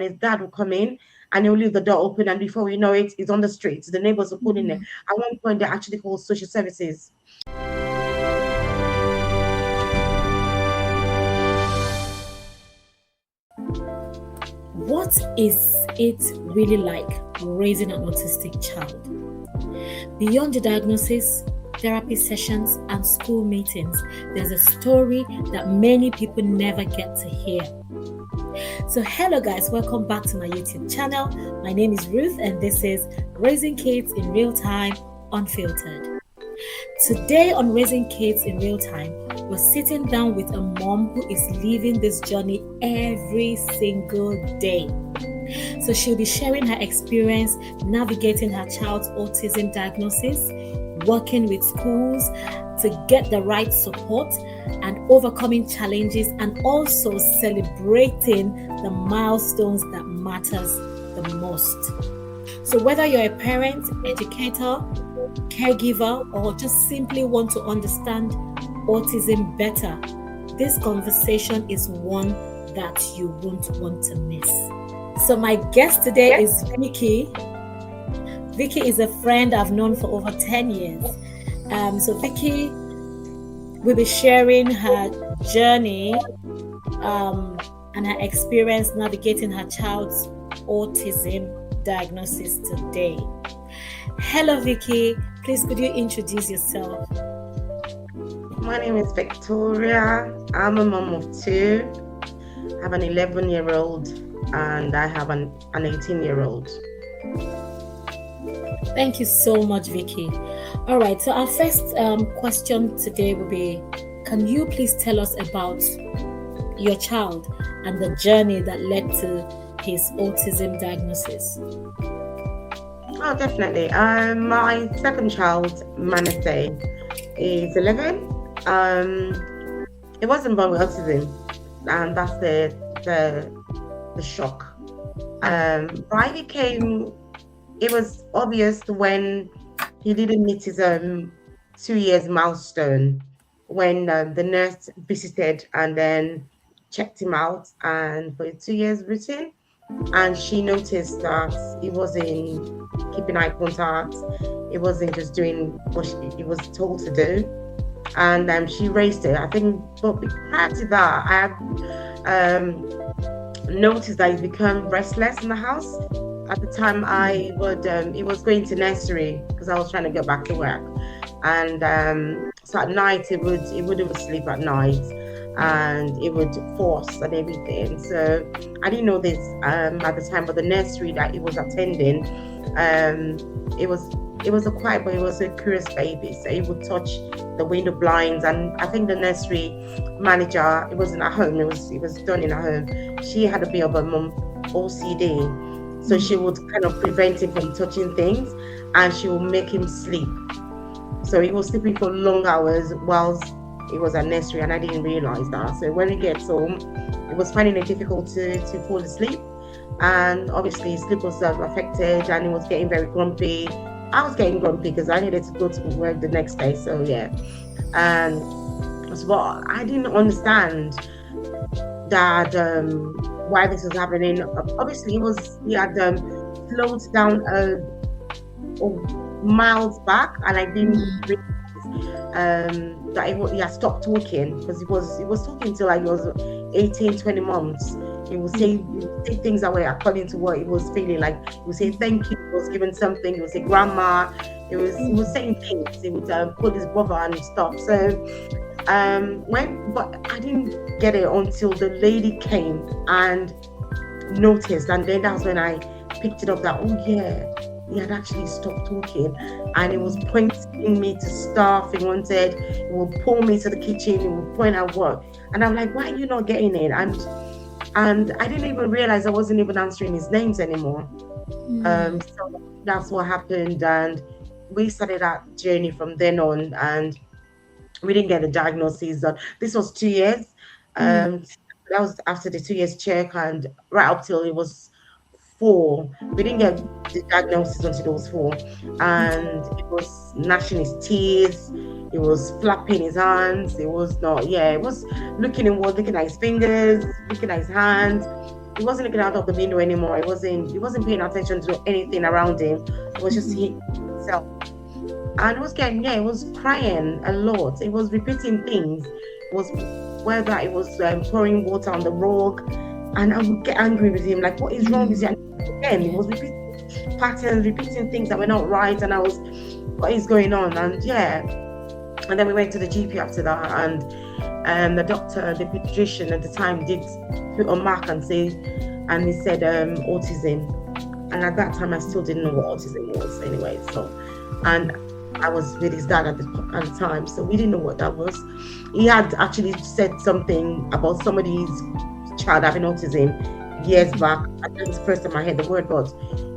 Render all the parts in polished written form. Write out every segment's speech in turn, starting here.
his dad will come in and he'll leave the door open, and before we know it, he's on the streets. The neighbors will put in there. At one point, they actually called social services. What is it really like raising an autistic child? Beyond the diagnosis, therapy sessions, and school meetings, there's a story that many people never get to hear. So hello guys, welcome back to my YouTube channel. My name is Ruth and this is Raising Kids in Real Time Unfiltered. Today on Raising Kids in Real Time, we're sitting down with a mom who is living this journey every single day. So she'll be sharing her experience navigating her child's autism diagnosis, working with schools to get the right support and overcoming challenges, and also celebrating the milestones that matters the most. So whether you're a parent, educator, caregiver, or just simply want to understand autism better, this conversation is one that you won't want to miss. So my guest today is Vicky. Vicky is a friend I've known for over 10 years. So Vicky will be sharing her journey and her experience navigating her child's autism diagnosis today. Hello Vicky, please could you introduce yourself? My name is Victoria. I'm a mom of two. I have an 11-year-old and I have an 18-year-old. Thank you so much, Vicky. All right, so our first question today will be, can you please tell us about your child and the journey that led to his autism diagnosis? Oh, definitely. My second child, Manase, is 11. It wasn't born with autism, and that's the shock. Why he came, it was obvious when he didn't meet his 2 years milestone, when the nurse visited and then checked him out and for 2 years routine, and she noticed that he wasn't keeping eye contact, he wasn't just doing what he was told to do, and she raised it. I think, but prior to that, I had noticed that he became restless in the house. At the time, he was going to nursery because I was trying to get back to work, and so at night he wouldn't sleep at night, and it would force and everything. So I didn't know this at the time, but the nursery that he was attending, it was a quiet, but it was a curious baby. So he would touch the window blinds, and I think the nursery manager, it wasn't at home, it was done in a home. She had a bit of a OCD. So she would kind of prevent him from touching things, and she would make him sleep. So he was sleeping for long hours whilst he was at nursery, and I didn't realize that. So when he gets home, he was finding it difficult to fall asleep. And obviously his sleep was affected, and he was getting very grumpy. I was getting grumpy because I needed to go to work the next day. So yeah. And so I didn't understand that why this was happening. Obviously, he had slowed down miles back, and I didn't realize that he had stopped talking, because he was talking till like he was 18, 20 months. He would say things that were according to what he was feeling. Like he would say thank you, he was given something, he would say grandma, he was saying things, he would call his brother and stuff. So but I didn't get it until the lady came and noticed, and then that's when I picked it up that, oh yeah, he had actually stopped talking, and he was pointing me to stuff he wanted. He would pull me to the kitchen, he would point at work, and I'm like, why are you not getting it? And I didn't even realize I wasn't even answering his names anymore. So that's what happened, and we started that journey from then on, and we didn't get a diagnosis. This was 2 years. That was after the 2 years check, and right up till it was 4. We didn't get the diagnosis until it was 4, and it was gnashing his teeth. It was flapping his hands. It was not. Yeah, it was looking at his fingers, looking at his hands. he wasn't looking out of the window anymore. He wasn't paying attention to anything around him. It was just himself. And he was crying a lot. It was repeating things. It was whether it was pouring water on the rug, and I would get angry with him, like, what is wrong with you? And again, he was repeating patterns, repeating things that were not right, and I was, what is going on? And then we went to the GP after that, and the doctor, the pediatrician at the time, did put a mark and he said autism. And at that time, I still didn't know what autism was anyway. So, and I was with his dad at the time, so we didn't know what that was. He had actually said something about somebody's child having autism years back. I think it's the first time I heard the word, but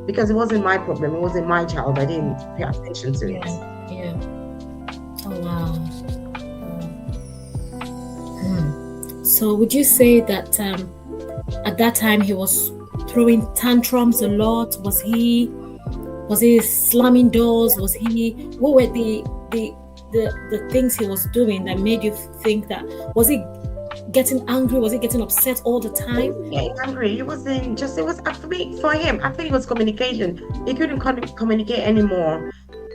because it wasn't my problem, it wasn't my child, I didn't pay attention to it. Yeah. Oh wow. So would you say that at that time he was throwing tantrums a lot? Was he slamming doors? What were the things he was doing that made you think that? Was he getting angry? Was he getting upset all the time? Yeah, angry. It was for him, I think it was communication. He couldn't communicate anymore.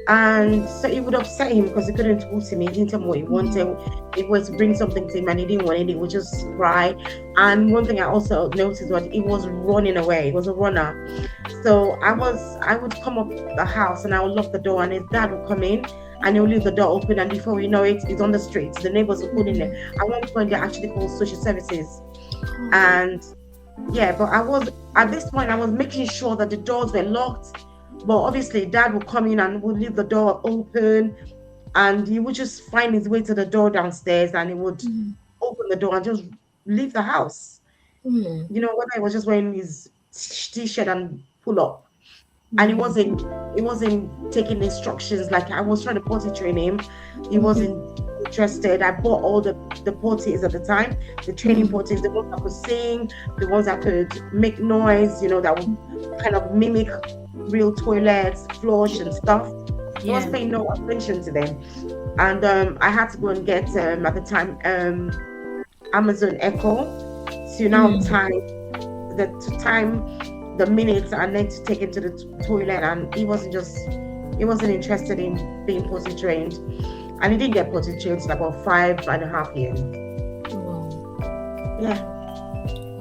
And so it would upset him because he couldn't talk to me. He didn't tell me what he wanted. It was to bring something to him and he didn't want it. He would just cry. And one thing I also noticed was he was running away. He was a runner. So I would come up the house and I would lock the door, and his dad would come in and he'll leave the door open, and before we know it, it's on the streets. The neighbors were put in there. At one point, they actually called social services. And but at this point, I was making sure that the doors were locked. But obviously, dad would come in and would leave the door open, and he would just find his way to the door downstairs, and he would open the door and just leave the house. You know, whether it was just wearing his t-shirt and pull up. And he wasn't taking instructions. Like, I was trying to potty train him. He wasn't interested. I bought all the potties at the time, the training potties, the ones that could sing, the ones that could make noise, you know, that would kind of mimic real toilets, flush and stuff. I was paying no attention to them. And I had to go and get at the time Amazon Echo to now time the minutes I need to take him to the toilet, and he wasn't interested in being potty trained, and he didn't get potty trained till about 5.5 years. Yeah.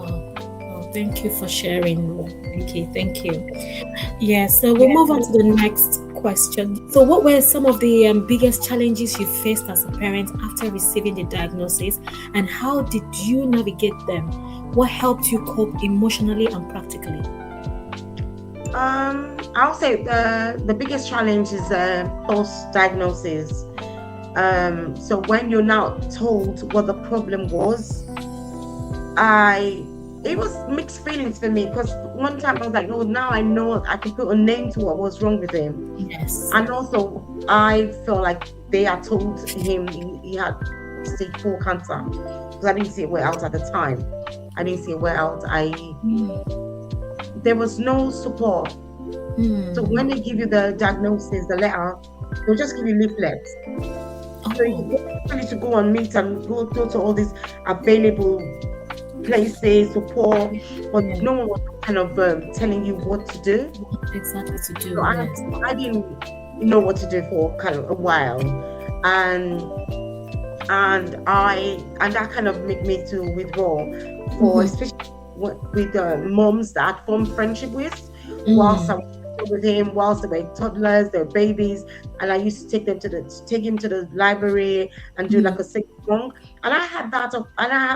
Oh, thank you for sharing, Vicky. Thank you. Yeah, so we'll move on to the next question. So what were some of the biggest challenges you faced as a parent after receiving the diagnosis, and how did you navigate them? What helped you cope emotionally and practically? I'll say the biggest challenge is post-diagnosis. So when you're now told what the problem was, it was mixed feelings for me, because one time I was like, oh, now I know I can put a name to what was wrong with him. Yes. And also I felt like they had told him he had stage 4 cancer, because I didn't see a way out at the time. I didn't see a way out. There was no support. So when they give you the diagnosis, the letter, they'll just give you leaflets. So you need to go and meet and go to all these available places, support, but no one was kind of telling you what to do. Exactly to do. So I didn't know what to do for kind of a while, and that kind of made me to withdraw, for especially with moms that I'd formed friendship with whilst I was with him, whilst they were toddlers, they were babies, and I used to take him to the library and do like a sing song. And I had that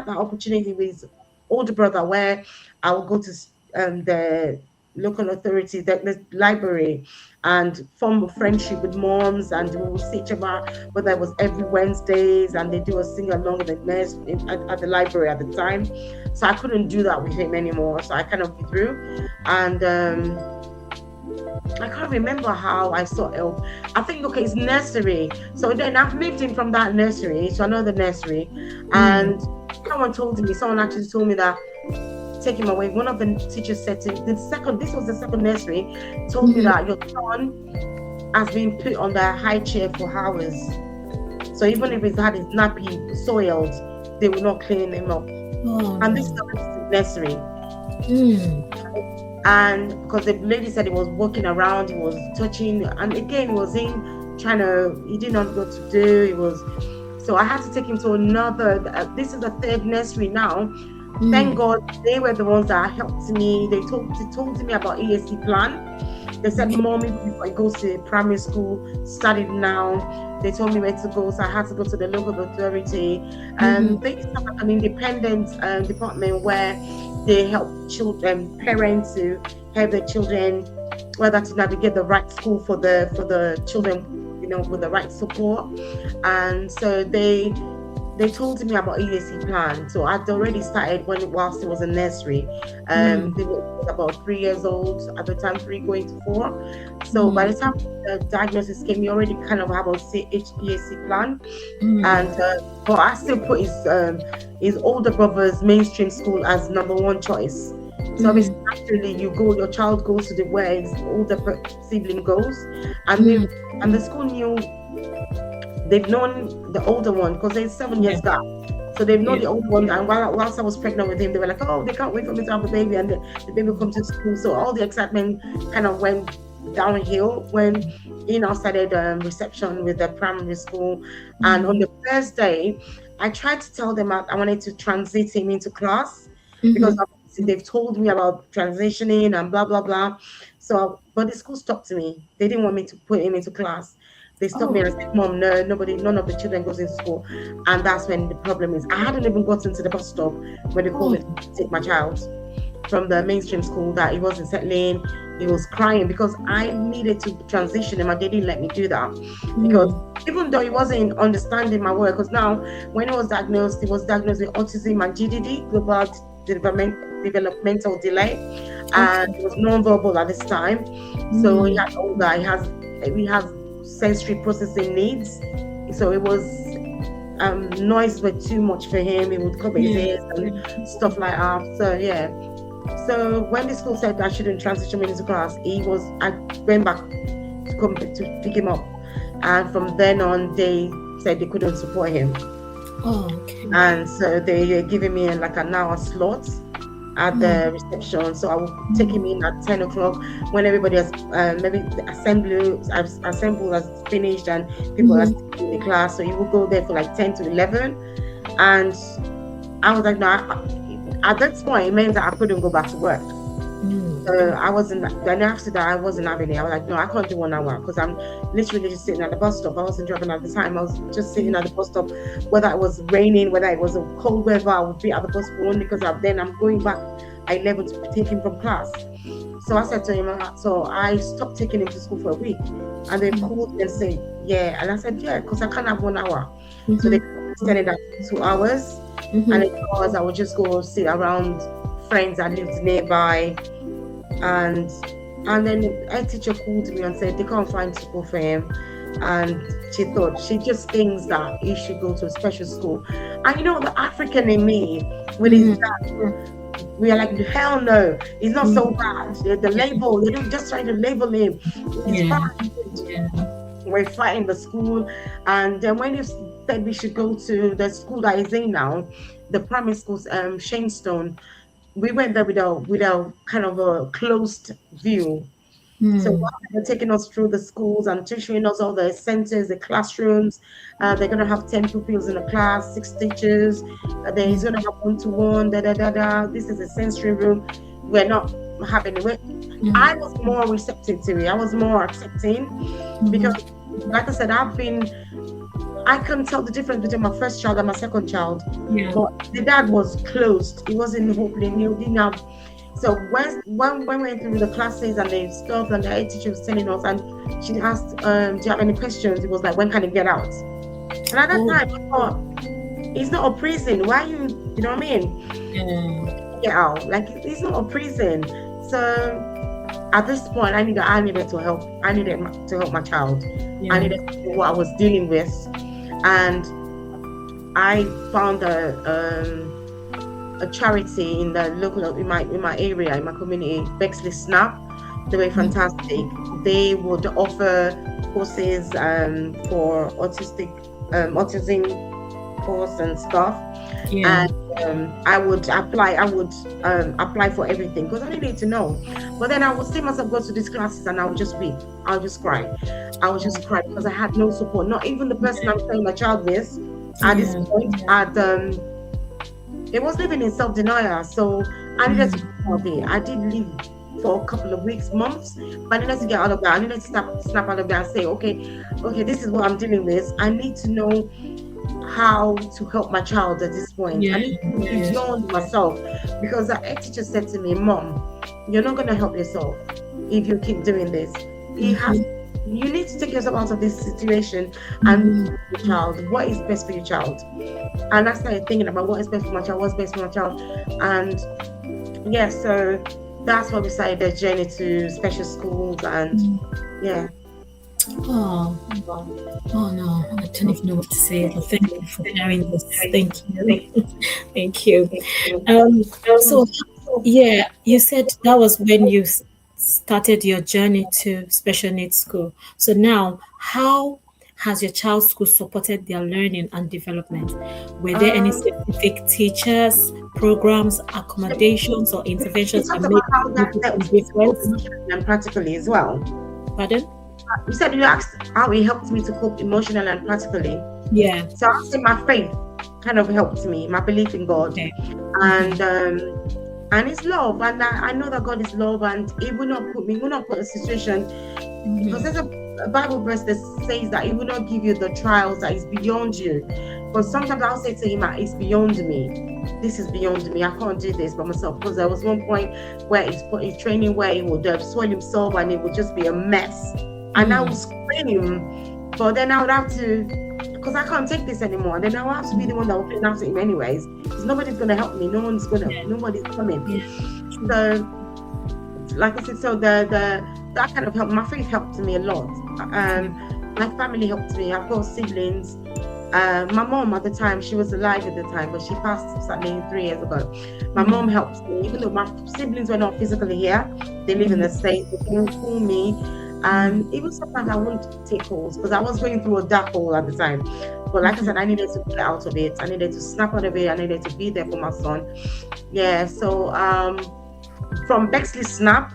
opportunity with his older brother, where I would go to the local authority, the library, and form a friendship with moms, and we would see each other, whether it was every Wednesdays, and they do a sing along with the nurse at the library at the time. So I couldn't do that with him anymore, so I kind of withdrew. And I can't remember how I sought help. I think, it's nursery. So then I've moved him from that nursery to another nursery, and someone actually told me that take him away. One of the teachers said to this was the second nursery, told me that your son has been put on the high chair for hours. So even if he's had his nappy soiled, they will not clean him up. And this is the nursery. Mm. And because the lady said he was walking around, he was touching, and again, he was in trying to, he didn't know what to do. He was, so I had to take him to another. This is the third nursery now. Thank Mm. God they were the ones that helped me. They told me about ESC plan. They said, Okay. "Mommy, before you go to primary school, start it now." They told me where to go, so I had to go to the local authority. Mm-hmm. They used to have an independent department where they help children, parents to help their children, whether to navigate the right school for the children, with the right support. And so they told me about EAC plan. So I'd already started whilst it was in nursery. Mm. They were about 3 years old at the time, three going to four. So by Mm. the time the diagnosis came, we already kind of have a EAC plan. And Mm. but I still put his older brother's mainstream school as number one choice. So obviously, Mm-hmm. naturally, your child goes to the where his older sibling goes, and they Mm. and the school knew. They've known the older one because there's 7 years Yeah. gap. So they've known Yeah. the older one. And whilst I was pregnant with him, they were like, "Oh, they can't wait for me to have the baby," and the baby will come to school. So all the excitement kind of went downhill when started reception with the primary school. And on Mm. the first day, I tried to tell them I wanted to transit him into class because Mm-hmm. obviously they've told me about transitioning and blah blah blah. So, but the school stopped me. They didn't want me to put him into class. They stopped me and I Oh. said, "Mom, no, none of the children goes into school." And that's when the problem is. I hadn't even gotten to the bus stop when they called Oh. me to take my child from the mainstream school that he wasn't settling. He was crying because I needed to transition him and they didn't let me do that. Because Mm. even though he wasn't understanding my work, because now when he was diagnosed with autism and GDD, global developmental delay, and Okay. he was non-verbal at this time. So he Mm. had older, he has sensory processing needs. So it was noise were too much for him. He would cover his Yeah. ears and stuff like that. So yeah. So when the school said I shouldn't transition him into class, I went back to come to pick him up. And from then on they said they couldn't support him. Oh, okay. And so they were giving me like an hour slot at Mm. the reception. So I will take him Mm. in at 10 o'clock when everybody has maybe the assembly has finished and people are Mm-hmm. still in the class. So you will go there for like 10 to 11. And I was like, no, at that point, it meant that I couldn't go back to work. So Mm. I wasn't, then after that, I wasn't having it. I was like, no, I can't do 1 hour because I'm literally just sitting at the bus stop. I wasn't driving at the time. I was just sitting at the bus stop, whether it was raining, whether it was a cold weather, I would be at the bus for only because then I'm going back at 11 to take him from class. So I said to him, so I stopped taking him to school for a week. And they called me and said, yeah. And I said, yeah, because I can't have 1 hour. So they extended that to 2 hours. And in Mm-hmm. 2 hours, I would just go sit around friends that lived nearby. And then a teacher called me and said they can't find school for him. And she just thinks that he should go to a special school. And the African in me with his dad, we are like, hell no, he's not so bad. The label, they're just trying to label him. He's Yeah. fine. Yeah. We're fighting the school. And then when he said we should go to the school that he's in now, the primary school, Shanestone, we went there with a kind of a closed view. So Mm. while they're taking us through the schools and showing us all the centers, the classrooms, they're gonna have 10 pupils in a class, 6 teachers. Then he's gonna have one-to-one. Da da da da. This is a sensory room. We're not having it. I was more receptive to it. I was more accepting because, like I said, I can tell the difference between my first child and my second child. Yeah. But the dad was closed. He wasn't opening. He didn't have. So when we went through the classes and the stuff, and the head teacher was telling us, and she asked, "Do you have any questions?" It was like, "When can he get out?" And at that time, I thought, "It's not a prison. Why are you? You know what I mean? Yeah. Get out. Like it's not a prison." So at this point, I needed to help. I needed to help my child. I needed to know what I was dealing with, and I found a charity in the local in my area, in my community, Bexley Snap. They were fantastic. They would offer courses for autism course and stuff. Yeah. And I would apply for everything because I needed to know. But then I would see myself go to these classes and I would just weep. I would just cry. I would just cry because I had no support. Not even the person I'm training my child with at this Yeah. point had it was living in self-denial. So I needed to get out of it. I did leave for a couple of weeks, months, but I needed to get out of that. I needed to snap out of that and say, okay, this is what I'm dealing with. I need to know how to help my child at this point. I Yeah. need to be beyond myself because a teacher said to me, Mom, you're not going to help yourself if you keep doing this. You need to take yourself out of this situation and your child. What is best for your child? And I started thinking about what is best for my child, what's best for my child. And yeah, so that's why we started the journey to special schools and yeah. Oh, oh no, I don't even know what to say. But thank you for sharing this. Thank you. Thank you. Um, so yeah, you said that was when you started your journey to special needs school. So now, how has your child's school supported their learning and development? Were there any Um, specific teachers, programs, accommodations, or you interventions that talked made about how that a helps me to cope difference? emotionally and practically as well. Pardon? You said you asked how it helped me to cope emotionally and practically. Yeah. So I'll say my faith kind of helped me, my belief in God, Okay. and His love. And I know that God is love, and He will not put me, He will not put a situation because there's a Bible verse that says that He will not give you the trials that is beyond you. But sometimes I'll say to Him, it's beyond me. This is beyond me. I can't do this by myself. Because there was one point where He's training where He would swell Himself and it would just be a mess. And I would scream, but then I would have to, because I can't take this anymore. Then I will have to be the one that will clean out Him anyways. Because nobody's gonna help me. Nobody's coming. So, like I said, so that kind of helped. My faith helped me a lot. My family helped me. I've got siblings. My mom at the time, she was alive at the time, but she passed sadly 3 years ago. My mom helped me, even though my siblings were not physically here. They live in the States. They couldn't call me. And even sometimes I wouldn't take calls because I was going through a dark hole at the time. But like I said, I needed to get out of it. I needed to snap out of it. I needed to be there for my son. Yeah. So from Bexley Snap,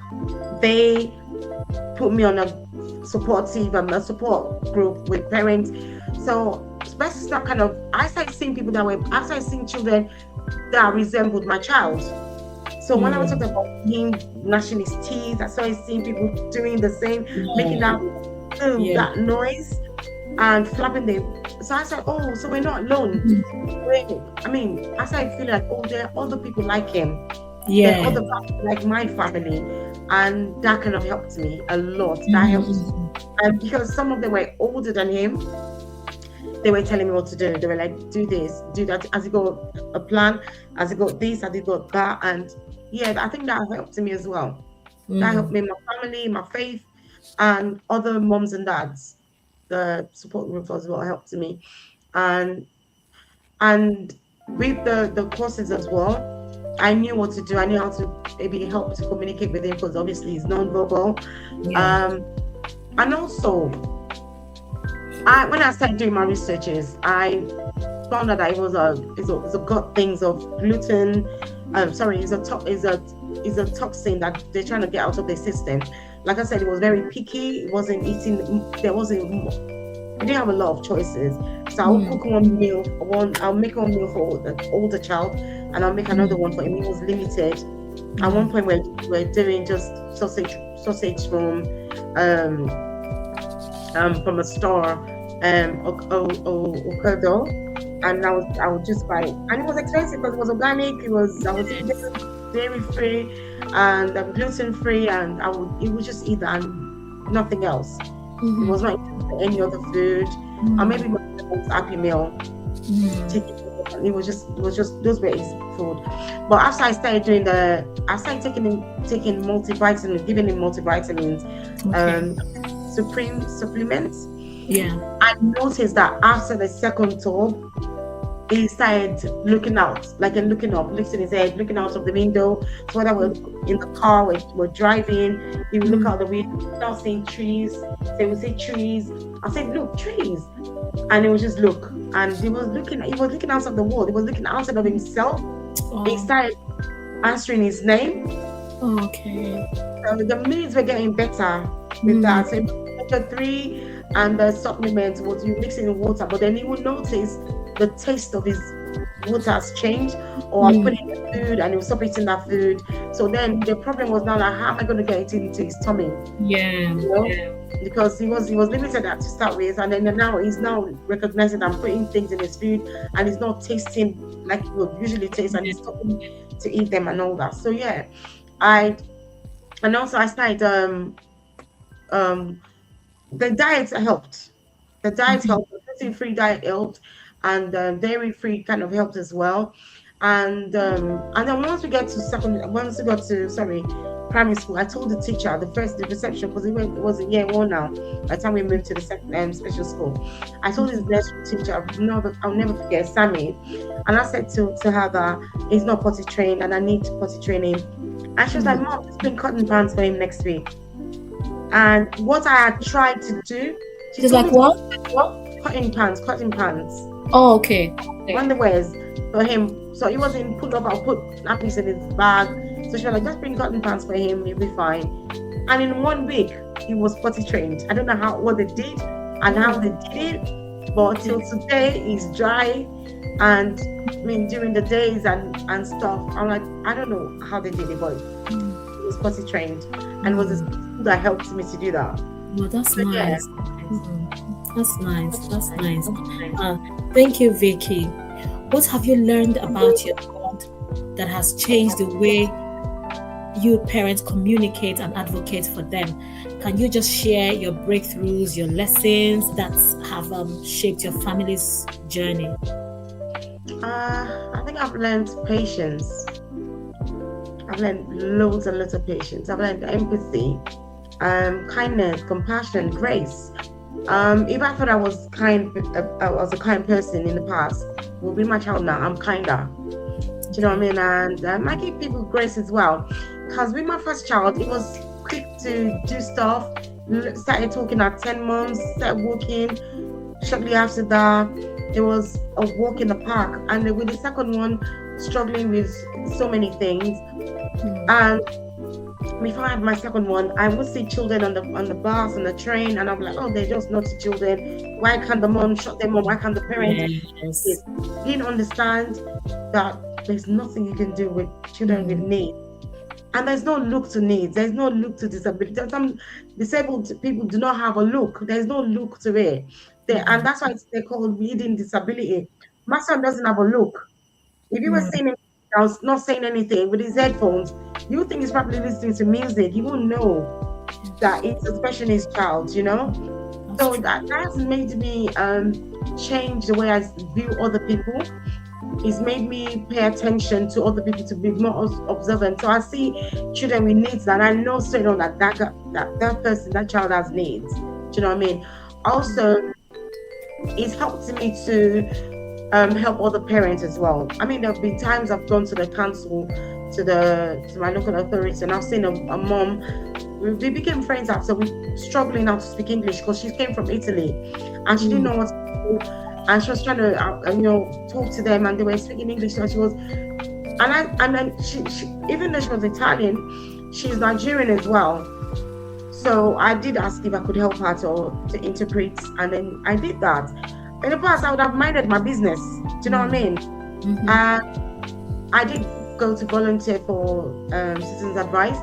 they put me on a support group with parents. So Bexley Snap I started seeing people that were. I started seeing children that resembled my child. So when I was talking about him gnashing his teeth, I started seeing people doing the same, making that noise and flapping them. So I said, oh, so we're not alone. I mean, I started feeling like, oh, there are other people like him. Yeah. There are other people like my family. And that kind of helped me a lot. That helped. And because some of them were older than him, they were telling me what to do. They were like, do this, do that. As you got a plan, as you got this, as you got that. And yeah, I think that helped me as well. That helped me, my family, my faith, and other moms and dads. The support group as well helped me. And with the courses as well, I knew what to do. I knew how to maybe help to communicate with him because obviously he's non-verbal. Yeah. And also, when I started doing my researches, I found out that it was a gut things of gluten. Is a toxin that they're trying to get out of their system. Like I said, it was very picky. It wasn't eating. I didn't have a lot of choices. So I'll cook one meal. I'll make one meal for the older child, and I'll make another one for him. It was limited. At one point, we're doing just sausage from a store, Ocado, and I would just buy it. And it was expensive because it was organic. I was dairy free and gluten free, and it would just eat that and nothing else. It was not any other food, or maybe my Happy Meal. It was just those were his food. But after I started taking multivitamins, giving him multivitamins, Supreme supplements. Yeah. I noticed that after the second tub, he started looking out, like and looking up, lifting his head, looking out of the window. So whether we're in the car, we're driving, he would look Mm. out the window, start seeing trees. So he would say trees. I said, look, trees. And he would just look. And he was looking outside the world, he was looking outside of himself. He Oh, started answering his name. okay. So the minutes were getting better with Mm. that. So number three, and the supplement was you mix it in water, but then he would notice the taste of his water has changed, or I put Mm. in the food and he will stop eating that food. So then the problem was now like, how am I going to get it into his tummy? Yeah. You know, because he was limited at to start with, and then now he's now recognizing I'm putting things in his food, and he's not tasting like he would usually taste, and he's stopping to eat them and all that. So yeah, I and also I started um the diet helped. The diet Mhm. helped. The gluten-free diet helped, and dairy-free kind of helped as well. And then once we got to primary school, I told the teacher the reception, because it was a year one now. By the time we moved to the special school, I told his nursery teacher, I'll never forget Sammy, and I said to her that he's not potty trained, and I need to potty train him. And she was like, Mm. Mom, just bring cotton pants for him next week. And what I had tried to do, she It's told like me to what? what? Cotton pants, Oh, okay. underwears for him. So he wasn't put up, I'll put nappies in his bag. So she was like, just bring cotton pants for him, he'll be fine. And in 1 week, he was potty trained. I don't know what they did and how they did it, but till today he's dry. And I mean, during the days and stuff, I'm like, I don't know how they did it, but he was potty trained, and it was the school that helped me to do that. Well, that's So yeah. nice. That's nice. That's nice. Uh, Thank you, Vicky. What have you learned about your child that has changed the way you parents communicate and advocate for them? Can you just share your breakthroughs, your lessons that have shaped your family's journey? I think I've learned patience. I've learned loads and loads of patience. I've learned empathy, kindness, compassion, grace. If I thought I was I was a kind person in the past, well, with my child now, I'm kinder. Do you know what I mean? And I give people grace as well. Because with my first child, it was quick to do stuff. Started talking at 10 months, started walking. Shortly after that, it was a walk in the park. And with the second one, struggling with so many things. And before I had my second one, I would see children on the bus, on the train, and I'm like, oh, they're just naughty children. Why can't the mom shut them up? Why can't the parents? Yes. Didn't understand that there's nothing you can do with children with needs. And there's no look to needs. There's no look to disability. Some disabled people do not have a look. There's no look to it. And that's why they're called leading disability. My son doesn't have a look. If you were seeing him not saying anything with his headphones, you think he's probably listening to music. You won't know that it's a special needs child, you know? So that's made me change the way I view other people. It's made me pay attention to other people, to be more observant. So I see children with needs, and I know straight on that that child has needs. Do you know what I mean? Also, it's helped me to help other parents as well. I mean, there have been times I've gone to the council, to my local authority, and I've seen a mom. We became friends after we struggling now to speak English, because she came from Italy and she didn't know what to do, and she was trying to talk to them, and they were speaking English. So she was, and then she even though she was Italian, she's Nigerian as well. So I did ask if I could help her to interpret, and then I did that. In the past, I would have minded my business. Do you know what I mean? I did go to volunteer for Citizens Advice,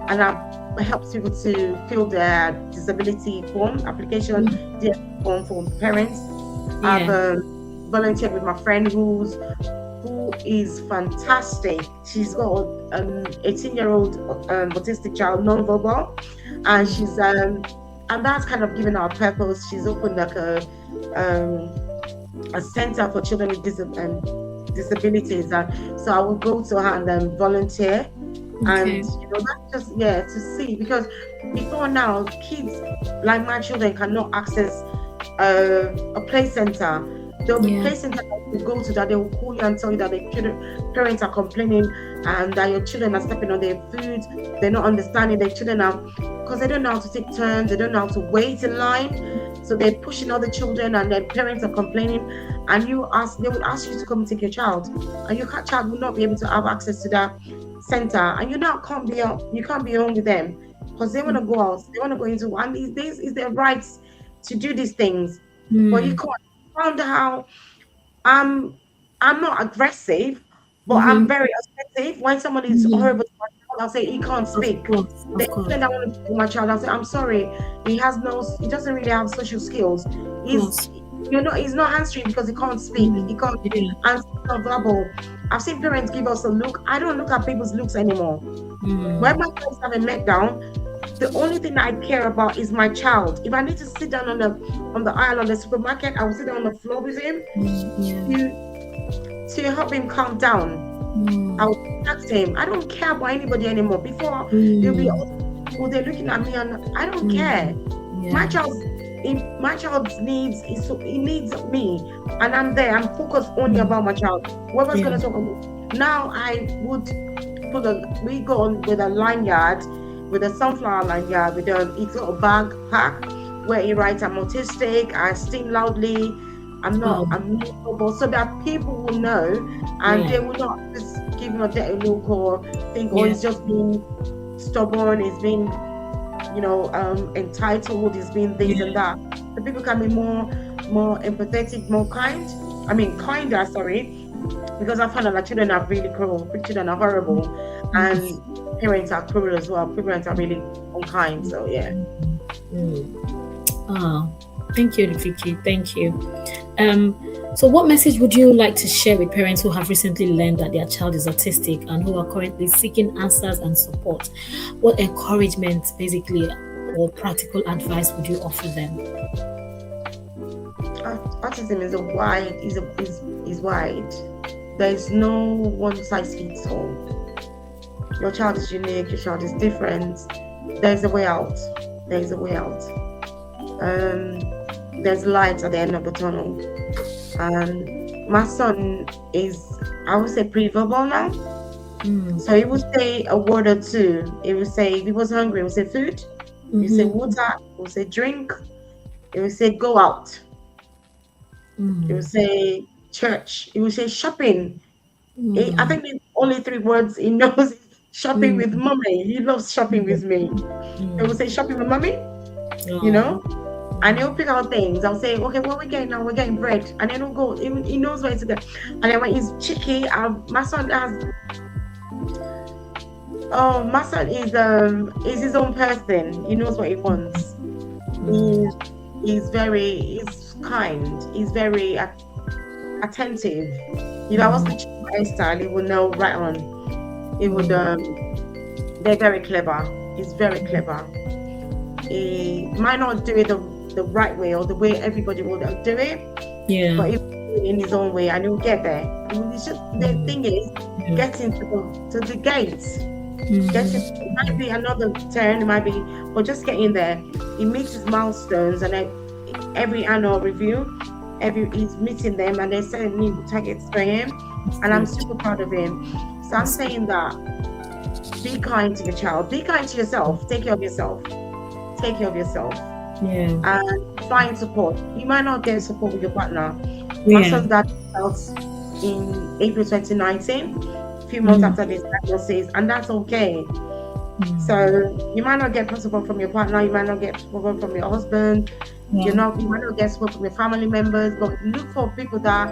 and I've helped people to fill their disability form application, their form for parents. I've volunteered with my friend who is fantastic. She's got an 18-year-old autistic child, non-verbal, and she's and that's kind of given her a purpose. She's opened like a center for children with disabilities, and so I would go to her and then volunteer. And that's just to see, because before now, kids like my children cannot access a play center There'll be Yeah. places that you go to that they will call you and tell you that the parents are complaining and that your children are stepping on their food. They're not understanding their children are because they don't know how to take turns, they don't know how to wait in line. So they're pushing other children and their parents are complaining. And they will ask you to come and take your child. And your child will not be able to have access to that center. And you can't be home with them because they want to go out, they want to go into, and these days is their rights to do these things. But you Mm. can't. Found how I'm I'm not aggressive, but I'm Mm-hmm. very assertive. When someone is Mm-hmm. horrible to my child, I'll say he can't speak. The Of course, children that want to speak to my child, I'll say, I'm sorry, he doesn't really have social skills. of He's course. he's not answering because he can't speak. Mm. He can't Yeah. answer verbal. I've seen parents give us a look. I don't look at people's looks anymore. When Mm. my friends have a meltdown, the only thing I care about is my child. If I need to sit down on the aisle on the supermarket, I will sit down on the floor with him Mm. Yeah. to help him calm down. I Mm. will text him. I don't care about anybody anymore. Before it'll be Mm. oh, they're looking at me and I don't care. Mm. My Yeah. child my child's needs is so he needs me and I'm there. I'm focused only Mm. about my child. Whoever's Yeah. gonna talk about now I would we go on with a lanyard, with a sunflower lanyard, with it's got a backpack where he writes I'm autistic, I sing loudly, Wow. I'm miserable, so that people will know and Yeah. they will not just give him a dirty look or think, oh, Yeah. he's just being stubborn, he's being, entitled, he's being this and Yeah. that. The people can be more empathetic, more kind. I mean, kinder, sorry, because I found out that children are really cruel, children are horrible, Mm. and parents are cruel as well. Parents are really unkind. So yeah. Mm. Oh, thank you, Vicky. Thank you. Um, so, what message would you like to share with parents who have recently learned that their child is autistic and who are currently seeking answers and support? What encouragement, basically, or practical advice would you offer them? Autism is wide. There is no one size fits all. Your child is unique. Your child is different. There's a way out. There's a way out. Um, there's light at the end of the tunnel. My son is, I would say, pre-verbal now. Mm. So he would say a word or two. He would say, if he was hungry, he would say food. He would say Mm-hmm. water. He would say drink. He would say go out. He would Mm. say church. He would say shopping. I Mm. think the only three words he knows is shopping with Mm. mommy. He loves shopping with me. He Mm. would say shopping with mommy, you Oh. know? And he'll pick out things. I'll say, okay, what are we getting now? We're getting bread. And then he'll go, he knows where to go. And then when he's cheeky, my son has, oh, my son is his own person. He knows what he wants. Mm. He's, he's kind. He's very attentive. If I was to Mm. choose my hairstyle, he would know right on. He would, they're very clever. He's very clever. He might not do it the right way or the way everybody would do it, Yeah. but he will do it in his own way and he'll get there. It's just the thing is Yeah. getting to the gates. Mm. It might be another turn, it might be, but just getting there. He meets his milestones and then every annual review, he's meeting them and they're setting new targets for him. And I'm super proud of him. So I'm saying that be kind to your child, be kind to yourself, take care of yourself. Take care of yourself Yeah. and find support. You might not get support with your partner. My Yeah. son's got out in April 2019, a few months Mm. after this diagnosis, and that's okay. Mm. So you might not get support from your partner, you might not get support from your husband, Yeah. you might not get support from your family members, but look for people that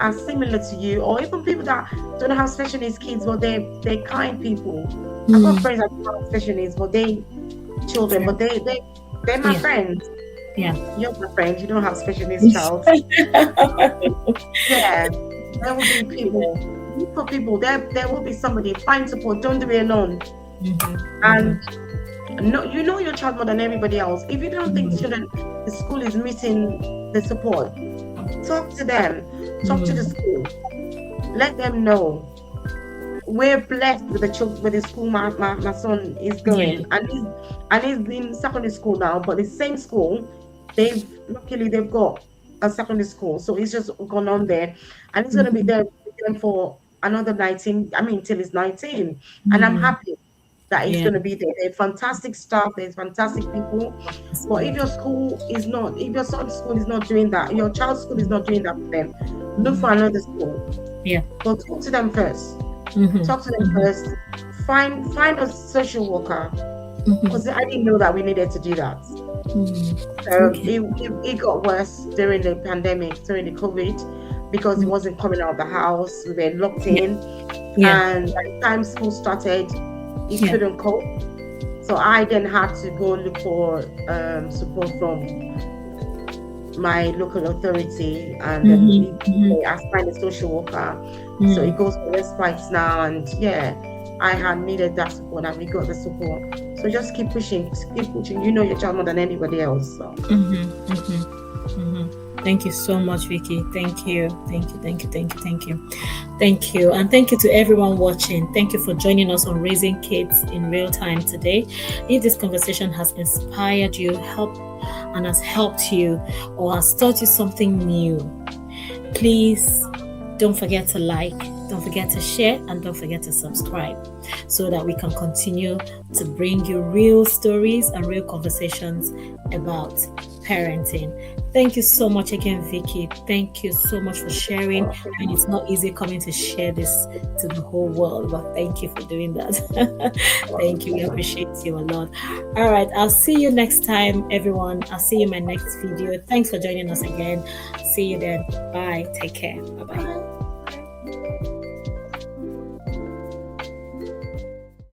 are similar to you, or even people that don't have special needs kids, but they're kind people. I've got Mm. friends that don't have special needs, but children, but they're my Yeah. friends. Yeah. You're my friend. You don't have special needs child. Yeah, there will be people. Look for people. There will be somebody. Find support. Don't do it alone. Mhm. And no, you know your child more than everybody else. If you don't think Mhm. the school is missing the support, talk to them. Talk to the school. Let them know. We're blessed with with the school my son is going, and he's in secondary school now. But the same school, luckily they've got a secondary school, so he's just gone on there, and he's gonna be Mhm. there with them for another 19. I mean, till he's 19, and I'm Mm. happy that he's Yeah, gonna be there. They're fantastic staff. There's fantastic people. that's But if good. your school is not, if your son's school is not doing that, your child's school is not doing that for them, look for another school. Yeah. But talk to them first. Mm-hmm. Talk to them first. Find a social worker, because Mm-hmm. I didn't know that we needed to do that. Mm. Okay. It got worse during the pandemic, during the COVID, because he Mm. wasn't coming out of the house. We were locked Yeah. in, Yeah. and by the time school started, he Yeah. couldn't cope. So I then had to go look for support from my local authority, and then Mm-hmm. Mm-hmm. I find a social worker. So it Mm. goes for respite now, and yeah, I had needed that support, and we got the support. So just keep pushing, keep pushing. You know your child more than anybody else. So Mm-hmm. Mm-hmm. Mm-hmm. Thank you so much, Vicky. Thank you. Thank you. Thank you. Thank you. Thank you. Thank you. And thank you to everyone watching. Thank you for joining us on Raising Kids in Real Time today. If this conversation has inspired you, and has helped you, or has taught you something new, please don't forget to like, don't forget to share, and don't forget to subscribe, so that we can continue to bring you real stories and real conversations about parenting. Thank you so much again, Vicky. Thank you so much for sharing. And it's not easy coming to share this to the whole world, but thank you for doing that. Thank you. We appreciate you a lot. All right. I'll see you next time, everyone. I'll see you in my next video. Thanks for joining us again. See you then. Bye. Take care. Bye bye.